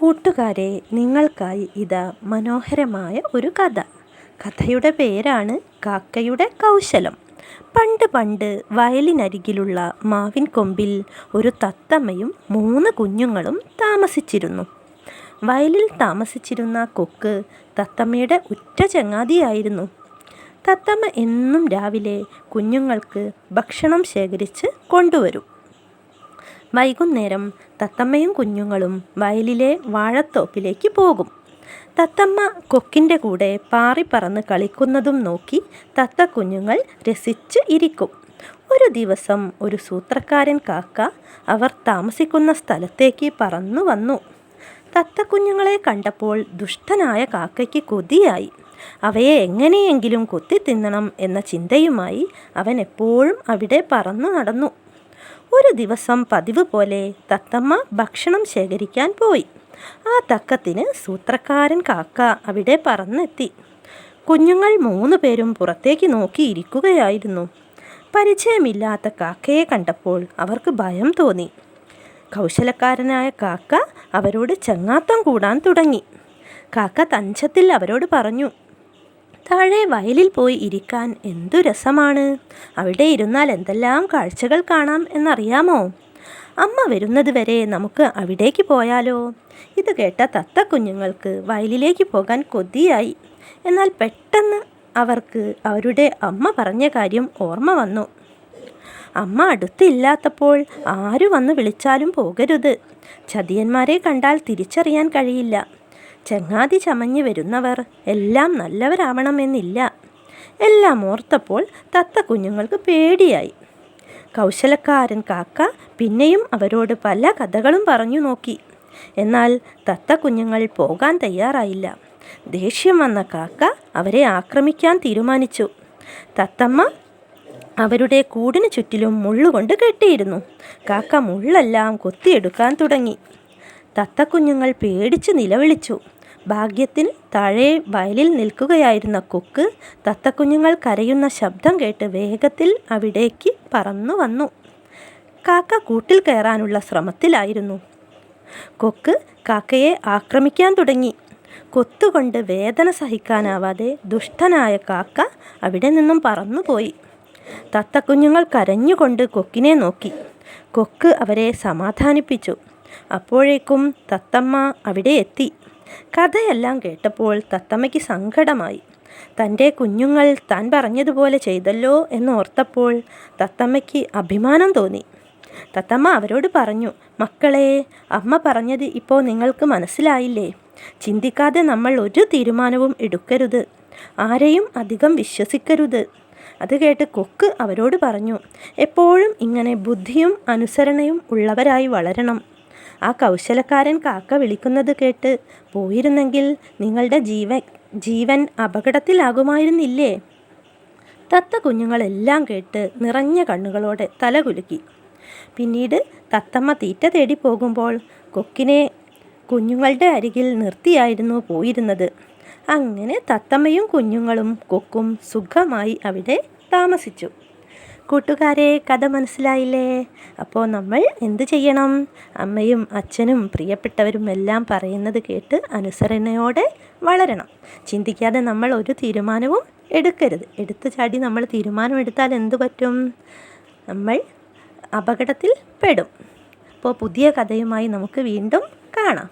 കൂട്ടുകാരെ, നിങ്ങൾക്കായി ഇതാ മനോഹരമായ ഒരു കഥ. കഥയുടെ പേരാണ് കാക്കയുടെ കൗശലം. പണ്ട് പണ്ട് വയലിനരികിലുള്ള മാവിൻ കൊമ്പിൽ ഒരു തത്തമ്മയും 3 കുഞ്ഞുങ്ങളും താമസിച്ചിരുന്നു. വയലിൽ താമസിച്ചിരുന്ന കൊക്ക് തത്തമ്മയുടെ ഉറ്റ ചങ്ങാതിയായിരുന്നു. തത്തമ്മ എന്നും രാവിലെ കുഞ്ഞുങ്ങൾക്ക് ഭക്ഷണം ശേഖരിച്ച് കൊണ്ടുവരും. വൈകുന്നേരം തത്തമ്മയും കുഞ്ഞുങ്ങളും വയലിലെ വാഴത്തോപ്പിലേക്ക് പോകും. തത്തമ്മ കൊക്കിൻ്റെ കൂടെ പാറിപ്പറന്ന് കളിക്കുന്നതും നോക്കി തത്തക്കുഞ്ഞുങ്ങൾ രസിച്ച് ഇരിക്കും. ഒരു ദിവസം ഒരു സൂത്രക്കാരൻ കാക്ക അവർ താമസിക്കുന്ന സ്ഥലത്തേക്ക് പറന്നു വന്നു. തത്തക്കുഞ്ഞുങ്ങളെ കണ്ടപ്പോൾ ദുഷ്ടനായ കാക്കയ്ക്ക് കൊതിയായി. അവയെ എങ്ങനെയെങ്കിലും കൊത്തി തിന്നണം എന്ന ചിന്തയുമായി അവൻ എപ്പോഴും അവിടെ പറന്നു നടന്നു. ഒരു ദിവസം പതിവ് പോലെ തത്തമ്മ ഭക്ഷണം ശേഖരിക്കാൻ പോയി. ആ തക്കത്തിന് സൂത്രക്കാരൻ കാക്ക അവിടെ പറന്നെത്തി. കുഞ്ഞുങ്ങൾ 3 പേരും പുറത്തേക്ക് നോക്കിയിരിക്കുകയായിരുന്നു. പരിചയമില്ലാത്ത കാക്കയെ കണ്ടപ്പോൾ അവർക്ക് ഭയം തോന്നി. കൗശലക്കാരനായ കാക്ക അവരോട് ചങ്ങാത്തം കൂടാൻ തുടങ്ങി. കാക്ക തഞ്ചത്തിൽ അവരോട് പറഞ്ഞു, താഴെ വയലിൽ പോയി ഇരിക്കാൻ എന്തു രസമാണ്. അവിടെ ഇരുന്നാൽ എന്തെല്ലാം കാഴ്ചകൾ കാണാം എന്നറിയാമോ? അമ്മ വരുന്നത് വരെ നമുക്ക് അവിടേക്ക് പോയാലോ? ഇത് കേട്ട തത്തക്കുഞ്ഞുങ്ങൾക്ക് വയലിലേക്ക് പോകാൻ കൊതിയായി. എന്നാൽ പെട്ടെന്ന് അവർക്ക് അവരുടെ അമ്മ പറഞ്ഞ കാര്യം ഓർമ്മ വന്നു. അമ്മ അടുത്തില്ലാത്തപ്പോൾ ആരു വന്ന് വിളിച്ചാലും പോകരുത്. ചതിയന്മാരെ കണ്ടാൽ തിരിച്ചറിയാൻ കഴിയില്ല. ചങ്ങാതി ചമഞ്ഞ് വരുന്നവർ എല്ലാം നല്ലവരാവണമെന്നില്ല. എല്ലാം ഓർത്തപ്പോൾ തത്തക്കുഞ്ഞുങ്ങൾക്ക് പേടിയായി. കൗശലക്കാരൻ കാക്ക പിന്നെയും അവരോട് പല കഥകളും പറഞ്ഞു നോക്കി. എന്നാൽ തത്തക്കുഞ്ഞുങ്ങൾ പോകാൻ തയ്യാറായില്ല. ദേഷ്യം വന്ന കാക്ക അവരെ ആക്രമിക്കാൻ തീരുമാനിച്ചു. തത്തമ്മ അവരുടെ കൂടിന് ചുറ്റിലും മുള്ളുകൊണ്ട് കെട്ടിയിരുന്നു. കാക്ക മുള്ളെല്ലാം കൊത്തിയെടുക്കാൻ തുടങ്ങി. തത്തക്കുഞ്ഞുങ്ങൾ പേടിച്ച് നിലവിളിച്ചു. ഭാഗ്യത്തിന് താഴെ വയലിൽ നിൽക്കുകയായിരുന്ന കൊക്ക് തത്തക്കുഞ്ഞുങ്ങൾ കരയുന്ന ശബ്ദം കേട്ട് വേഗത്തിൽ അവിടേക്ക് പറന്നു വന്നു. കാക്ക കൂട്ടിൽ കയറാനുള്ള ശ്രമത്തിലായിരുന്നു. കൊക്ക് കാക്കയെ ആക്രമിക്കാൻ തുടങ്ങി. കൊത്തുകൊണ്ട് വേദന സഹിക്കാനാവാതെ ദുഷ്ടനായ കാക്ക അവിടെ നിന്നും പറന്നുപോയി. തത്തക്കുഞ്ഞുങ്ങൾ കരഞ്ഞുകൊണ്ട് കൊക്കിനെ നോക്കി. കൊക്ക് അവരെ സമാധാനിപ്പിച്ചു. അപ്പോഴേക്കും തത്തമ്മ അവിടെ എത്തി. കഥയെല്ലാം കേട്ടപ്പോൾ തത്തമ്മയ്ക്ക് സങ്കടമായി. തൻ്റെ കുഞ്ഞുങ്ങൾ താൻ പറഞ്ഞതുപോലെ ചെയ്തല്ലോ എന്നോർത്തപ്പോൾ തത്തമ്മയ്ക്ക് അഭിമാനം തോന്നി. തത്തമ്മ അവരോട് പറഞ്ഞു, മക്കളെ, അമ്മ പറഞ്ഞത് ഇപ്പോൾ നിങ്ങൾക്ക് മനസ്സിലായില്ലേ? ചിന്തിക്കാതെ നമ്മൾ ഒരു തീരുമാനവും എടുക്കരുത്. ആരെയും അധികം വിശ്വസിക്കരുത്. അത് കേട്ട് കൊക്ക് അവരോട് പറഞ്ഞു, എപ്പോഴും ഇങ്ങനെ ബുദ്ധിയും അനുസരണയും ഉള്ളവരായി വളരണം. ആ കൗശലക്കാരൻ കാക്ക വിളിക്കുന്നത് കേട്ട് പോയിരുന്നെങ്കിൽ നിങ്ങളുടെ ജീവൻ അപകടത്തിലാകുമായിരുന്നില്ലേ? തത്തക്കുഞ്ഞുങ്ങളെല്ലാം കേട്ട് നിറഞ്ഞ കണ്ണുകളോടെ തലകുലുക്കി. പിന്നീട് തത്തമ്മ തീറ്റ തേടി പോകുമ്പോൾ കൊക്കിനെ കുഞ്ഞുങ്ങളുടെ അരികിൽ നിർത്തിയായിരുന്നു പോയിരുന്നത്. അങ്ങനെ തത്തമ്മയും കുഞ്ഞുങ്ങളും കൊക്കും സുഖമായി അവിടെ താമസിച്ചു. കൂട്ടുകാരെ, കഥ മനസ്സിലായില്ലേ? അപ്പോൾ നമ്മൾ എന്ത് ചെയ്യണം? അമ്മയും അച്ഛനും പ്രിയപ്പെട്ടവരും എല്ലാം പറയുന്നത് കേട്ട് അനുസരണയോടെ വളരണം. ചിന്തിക്കാതെ നമ്മൾ ഒരു തീരുമാനവും എടുക്കരുത്. എടുത്തു ചാടി നമ്മൾ തീരുമാനമെടുത്താൽ എന്തു പറ്റും? നമ്മൾ അപകടത്തിൽ പെടും. അപ്പോൾ പുതിയ കഥയുമായി നമുക്ക് വീണ്ടും കാണാം.